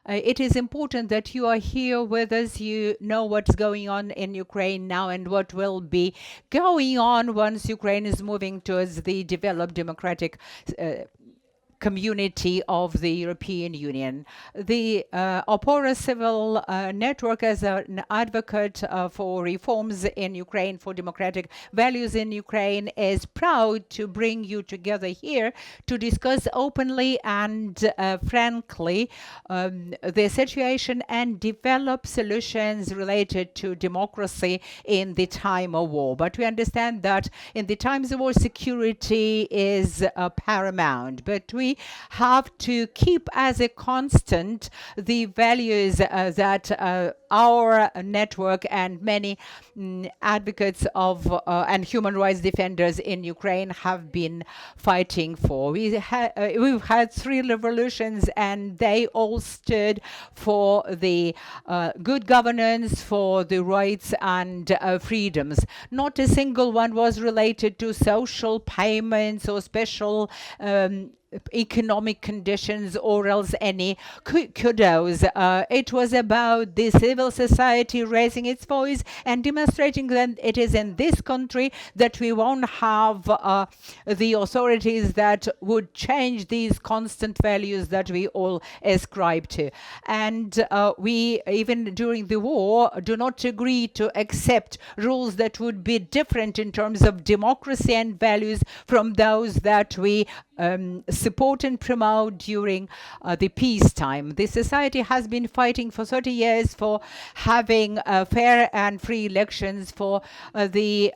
It is important that you are here with us. You know what's going on in Ukraine now and what will be going on once Ukraine is moving towards the developed democratic community of the European Union. The OPORA civil network, as an advocate for reforms in Ukraine, for democratic values in Ukraine, is proud to bring you together here to discuss openly and frankly the situation and develop solutions related to democracy in the time of war. But we understand that in the times of war, security is paramount. But we have to keep as a constant the values that our network and many advocates of and human rights defenders in Ukraine have been fighting for. We've had 3 revolutions, and they all stood for the good governance, for the rights and freedoms. Not a single one was related to social payments or special economic conditions or else any kudos. It was about the civil society raising its voice and demonstrating that it is in this country that we won't have the authorities that would change these constant values that we all ascribe to. And we, even during the war, do not agree to accept rules that would be different in terms of democracy and values from those that we support and promote during the peacetime. The society has been fighting for 30 years for having fair and free elections, for the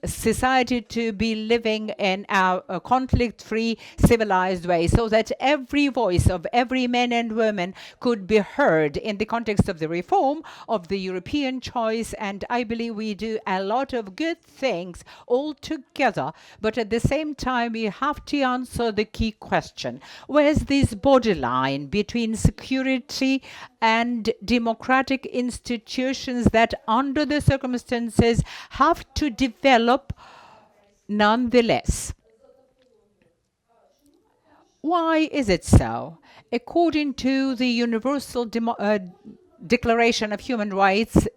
society to be living in a conflict-free, civilized way, so that every voice of every man and woman could be heard in the context of the reform of the European choice. And I believe we do a lot of good things all together, but at the same time we have to answer the key question: where's this borderline between security and democratic institutions that under the circumstances have to develop nonetheless? Why is it so? According to the Universal Declaration of Human Rights,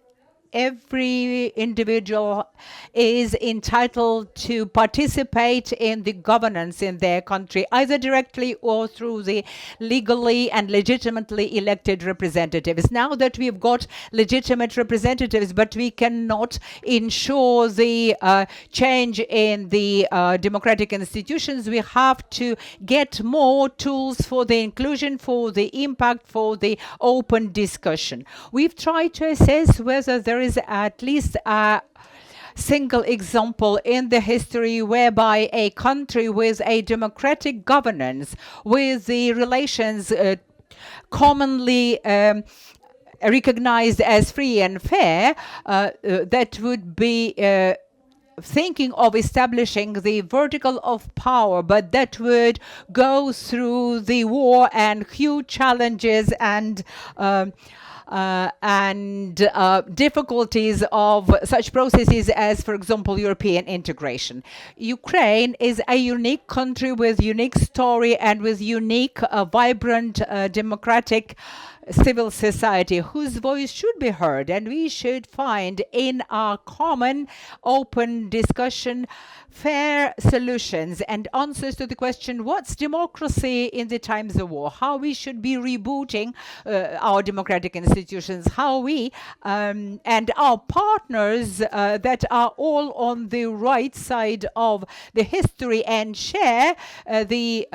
every individual is entitled to participate in the governance in their country, either directly or through the legally and legitimately elected representatives. Now that we've got legitimate representatives, but we cannot ensure the change in the democratic institutions, we have to get more tools for the inclusion, for the impact, for the open discussion. We've tried to assess whether there is at least a single example in the history whereby a country with a democratic governance, with the relations commonly recognized as free and fair, that would be thinking of establishing the vertical of power, but that would go through the war and huge challenges and difficulties of such processes as, for example, European integration. Ukraine is a unique country with unique story and with unique, vibrant, democratic civil society whose voice should be heard, and we should find in our common open discussion fair solutions and answers to the question: what's democracy in the times of war? How we should be rebooting our democratic institutions, how we and our partners that are all on the right side of the history and share the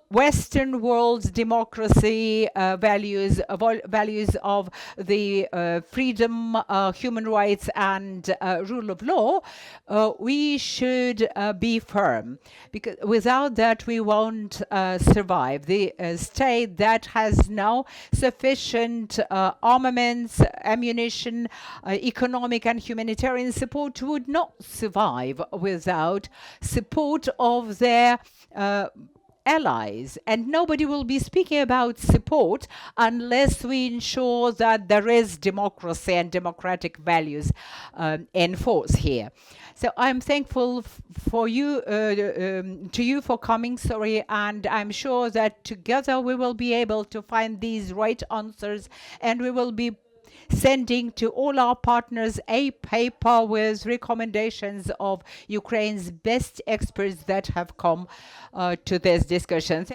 Western world's democracy values of the freedom, human rights, and rule of law. We should be firm, because without that we won't survive. The state that has no sufficient armaments, ammunition, economic and humanitarian support would not survive without support of their allies, and nobody will be speaking about support unless we ensure that there is democracy and democratic values enforced here. So I'm thankful for you, to you for coming, and I'm sure that together we will be able to find these right answers, and we will be sending to all our partners a paper with recommendations of Ukraine's best experts that have come to this discussion.